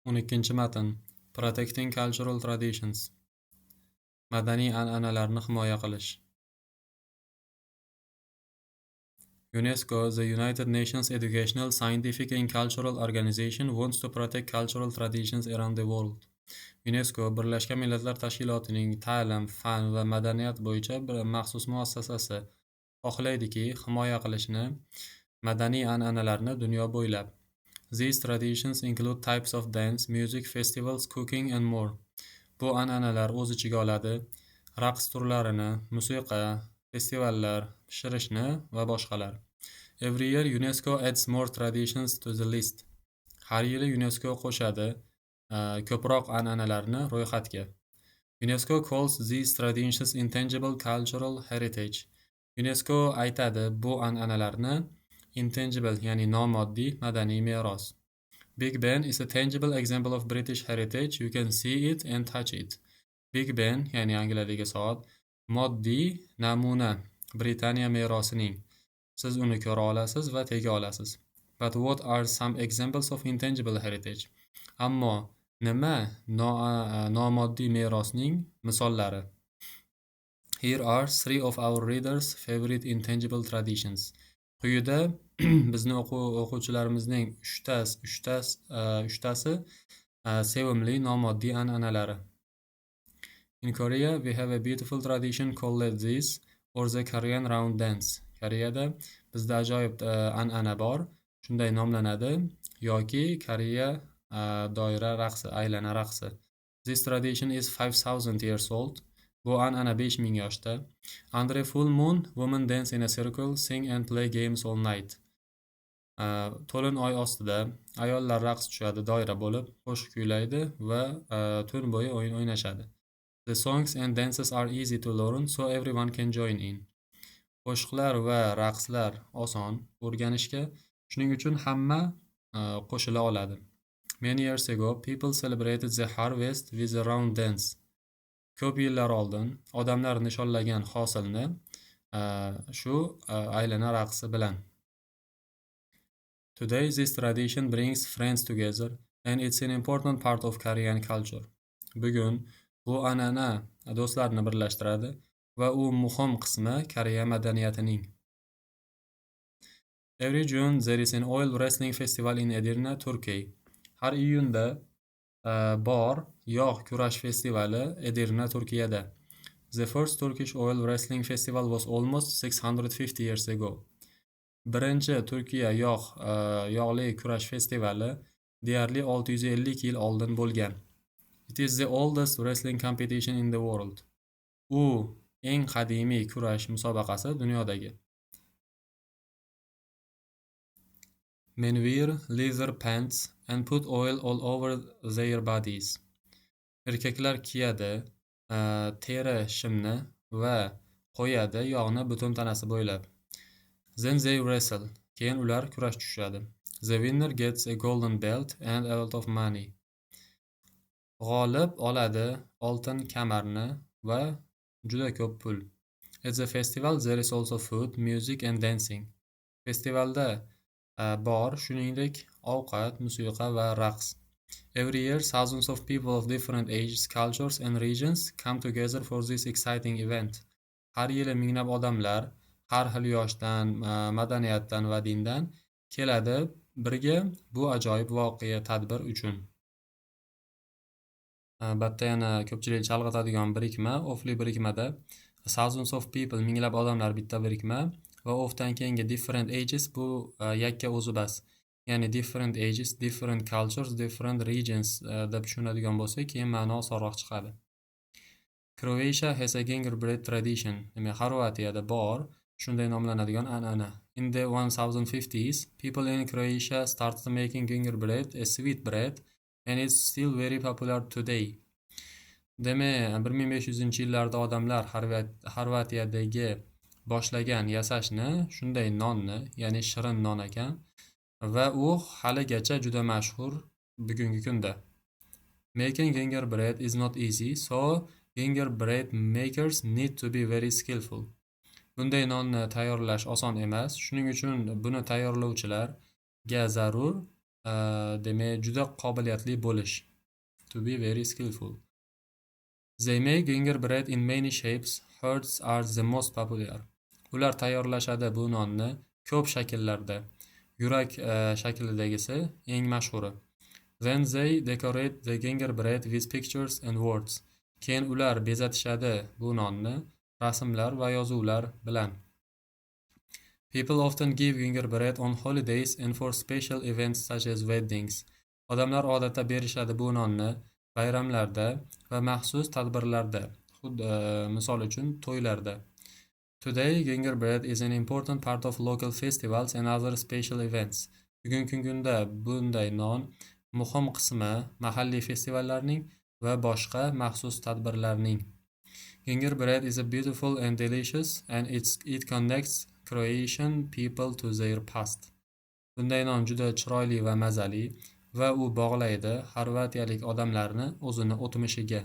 12 matn. Protecting cultural traditions. Madaniy an'analarni himoya qilish. UNESCO, the United Nations Educational, Scientific and Cultural Organization, wants to protect cultural traditions around the world. UNESCO Birlashgan Millatlar Tashkilotining ta'lim, fan va madaniyat bo'yicha bir maxsus muassasasi xohlaydiki, himoya qilishni madaniy an'analarni dunyo bo'ylab. These traditions include types of dance, music, festivals, cooking and more. Bu an'analar o'z ichiga oladi raqs turlarini, musiqa, festivallar, pishirishni va boshqalar. Every year UNESCO adds more traditions to the list. Har yili UNESCO qo'shadi ko'proq an'analarni ro'yxatga. UNESCO calls these traditions intangible cultural heritage. UNESCO aytadi bu an'analarni intangible, ya'ni nomoddiy madaniy meros. Big Ben is a tangible example of British heritage. You can see it and touch it. Big Ben, ya'ni Angliyadagi soat, moddiy namuna Britaniya merosining. Siz uni ko'ra olasiz va tega olasiz. But what are some examples of intangible heritage? Ammo nima nomoddiy merosning misollari? Here are 3 of our readers' favorite intangible traditions. Quyida bizni o'quvchilarimizning 3tasi sevimli nomoddiy an'analari. In Korea, we have a beautiful tradition called this or the Korean round dance. Koreyada bizda ajoyib an'ana bor, shunday nomlanadi yoki Koreya doira raqsi, aylana raqsi. This tradition is 5000 years old. Bu an'ana 5000 yoshda. Under a full moon, women dance in a circle, sing and play games all night. To'lin oy ostida ayollar raqs tushadi doira bo'lib, qo'shiq kuylaydi va tun bo'yi o'yin o'ynashadi. The songs and dances are easy to learn, so everyone can join in. Qo'shiqlar va raqslar oson o'rganishga, shuning uchun hamma qo'shila oladi. Many years ago, people celebrated the harvest with a round dance. Ko'p yillar oldin odamlar nishonlagan hosilni shu aylana raqsi bilan. Today, this tradition brings friends together and it's an important part of Korean culture. Bugun bu an'ana do'stlarni birlashtiradi va u muhim qismi Koreya madaniyatining. Every June there is an oil wrestling festival in Edirne, Turkey. Har iyunda bor yog' kurash festivali Edirne, Turkiyada. The first Turkish oil wrestling festival was almost 650 years ago. Birinchi Turkiya yog'li kurash festivali deyarli 650 yil oldin bo'lgan. It is the oldest wrestling competition in the world. U eng qadimiy kurash musobaqasi dunyodagi. Men wear leather pants and put oil all over their bodies. Erkaklar kiyadi teri shimni va qo'yadi yog'ni butun tanasi bo'ylab. Then they wrestle. Keyin ular kurash tushadi. The winner gets a golden belt and a lot of money. G'olib oladi oltin kamarni va juda ko'p pul. At the festival there is also food, music and dancing. Festivalda bor, shuningdek ovqat, musiqa va raqs. Every year thousands of people of different ages, cultures and regions come together for this exciting event. Har yili minglab odamlar har xil yoshdan, madaniyatdan va dindan keladi birga bu ajoyib voqea tadbir uchun. Batda yana ko'pchilik chalg'itadigan birikma, ofli birikmada thousands of people, minglab odamlar bitta birikma va ofdan keyingi different ages bu yakka o'zi bas. Ya'ni different ages, different cultures, different regions deb tushunadigan bo'lsak, keyin ma'no osonroq chiqadi. Croatia has a gingerbread tradition. Demak, Xorvatiyada bor shunday nomlanadigan an'ana. In the 1050s, people in Croatia started making gingerbread, a sweet bread, and it's still very popular today. Demak, 1500-yillarda odamlar Xorvatiyadagi boshlagan yasashni, shunday nonni, ya'ni shirin non ekan va u haligacha juda mashhur bugungi kunda. Making gingerbread is not easy, so gingerbread makers need to be very skillful. Bunday nonni tayyorlash oson emas, shuning uchun buni tayyorlovchilarga zarur demak juda qobiliyatli bo'lish. To be very skillful. They make gingerbread in many shapes. Hearts are the most popular. Ular tayyorlashadi bu nonni ko'p shakllarda. Yurak shaklidagisi eng mashhuri. Then they decorate the gingerbread with pictures and words. Keyin ular bezatishadi bu nonni rasmlar va yozuvlar bilan. People often give gingerbread on holidays and for special events such as weddings. Odamlar odatda berishadi bu nonni bayramlarda va maxsus tadbirlarda, misol uchun to'ylarda. Today, gingerbread is an important part of local festivals and other special events. Bugungi kunda bunday non muhim qismi mahalliy festivallarning va boshqa maxsus tadbirlarning. Gingerbread is a beautiful and delicious and it connects Croatian people to their past. Bunday non juda chiroyli va mazali va u bog'laydi xorvatiyalik odamlarni o'zini o'tmishiga.